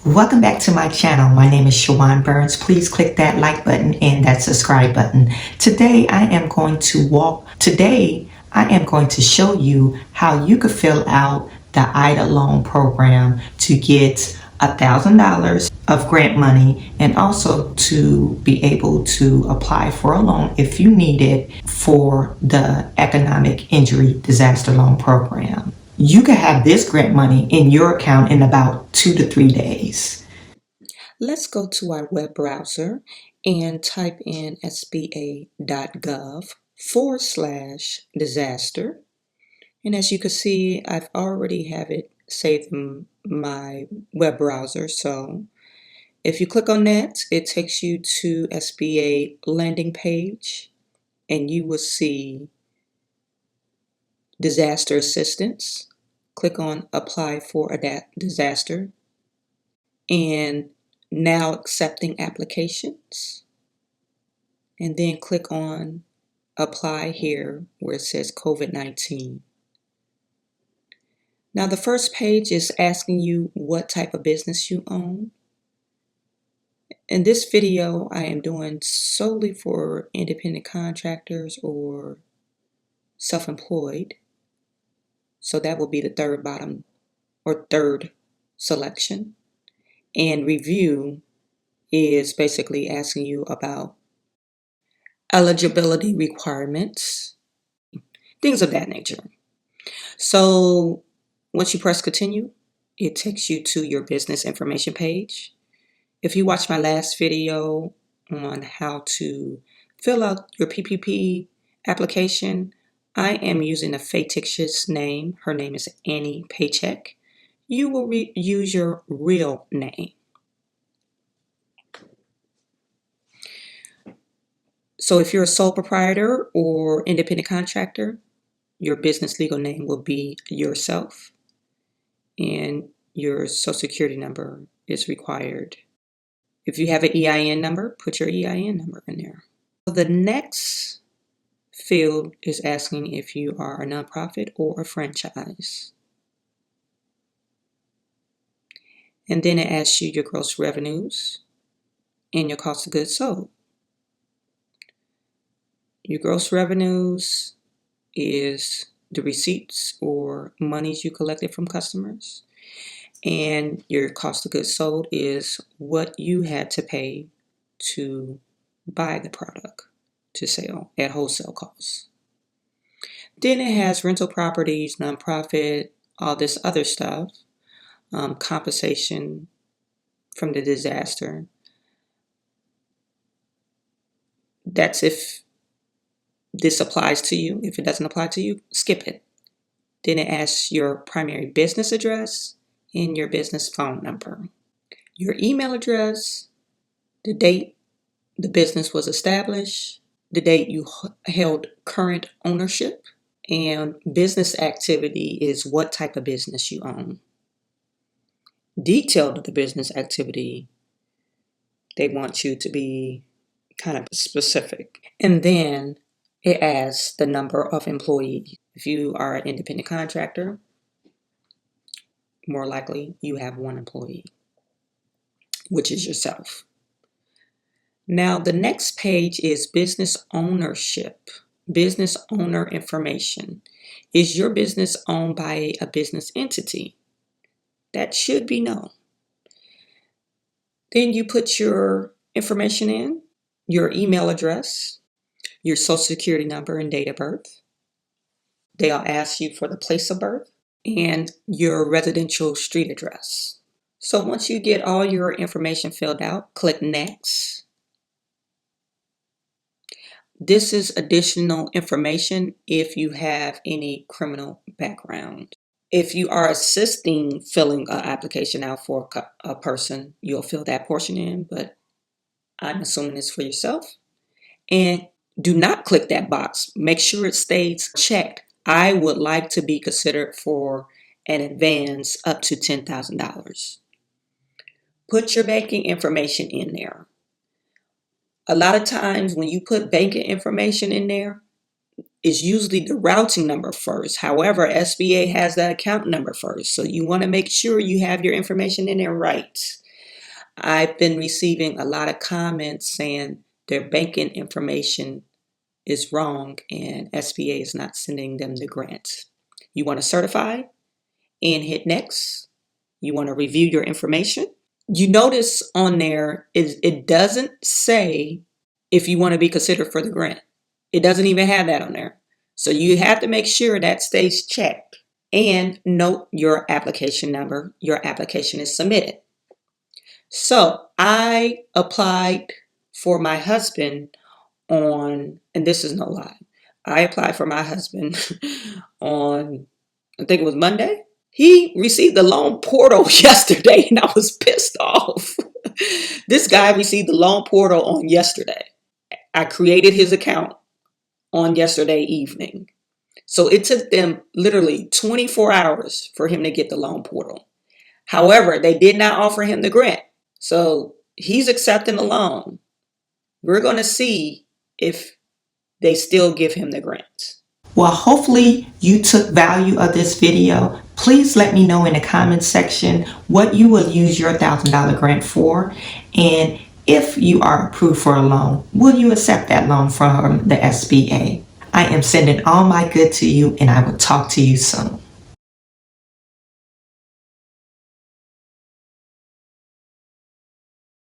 Welcome back to my channel. My name is Chawanne Burns. Please click that like button and that subscribe button. Today I am going to show you how you could fill out the EIDL loan program to get $1,000 of grant money, and also to be able to apply for a loan if you need it for the economic injury disaster loan program. You can have this grant money in your account in about 2 to 3 days. Let's go to our web browser and type in sba.gov/disaster. And as you can see, I've already have it saved in my web browser. So if you click on that, it takes you to SBA landing page, and you will see disaster assistance. Click on apply for a disaster, and now accepting applications, and then click on apply here where it says COVID-19. Now the first page is asking you what type of business you own. In this video, I am doing solely for independent contractors or self-employed. So that will be the third selection. And review is basically asking you about eligibility requirements, things of that nature. So once you press continue, it takes you to your business information page. If you watched my last video on how to fill out your PPP application, I am using a fictitious name. Her name is Annie Paycheck. You will use your real name. So if you're a sole proprietor or independent contractor, your business legal name will be yourself, and your social security number is required. If you have an EIN number, put your EIN number in there. The next field is asking if you are a nonprofit or a franchise. And then it asks you your gross revenues and your cost of goods sold. Your gross revenues is the receipts or monies you collected from customers. And your cost of goods sold is what you had to pay to buy the product to sell at wholesale costs. Then it has rental properties, nonprofit, all this other stuff, compensation from the disaster. That's if this applies to you. If it doesn't apply to you, skip it. Then it asks your primary business address and your business phone number, your email address, the date the business was established, the date you held current ownership, and business activity is what type of business you own. Detailed of the business activity, they want you to be kind of specific. And then it asks the number of employees. If you are an independent contractor, more likely you have one employee, which is yourself. Now the next page is business ownership, business owner information. Is your business owned by a business entity? That should be no. Then you put your information in, your email address, your social security number and date of birth. They'll ask you for the place of birth and your residential street address. So once you get all your information filled out, click next. This is additional information if you have any criminal background. If you are assisting filling an application out for a person, you'll fill that portion in, but I'm assuming it's for yourself. And do not click that box. Make sure it stays checked. I would like to be considered for an advance up to $10,000. Put your banking information in there. A lot of times when you put banking information in there, it's usually the routing number first. However, SBA has the account number first. So you want to make sure you have your information in there right. I've been receiving a lot of comments saying their banking information is wrong and SBA is not sending them the grants. You want to certify and hit next. You want to review your information. You notice on there, it doesn't say if you want to be considered for the grant. It doesn't even have that on there. So you have to make sure that stays checked. And note your application number. Your application is submitted. So I applied for my husband on, and this is no lie, I applied for my husband on, I think it was Monday. He received the loan portal yesterday and I was pissed off. This guy received the loan portal on yesterday. I created his account on yesterday evening. So it took them literally 24 hours for him to get the loan portal. However, they did not offer him the grant. So he's accepting the loan. We're going to see if they still give him the grant. Well, hopefully you took value of this video. Please let me know in the comments section what you will use your $1,000 grant for. And if you are approved for a loan, will you accept that loan from the SBA? I am sending all my good to you and I will talk to you soon.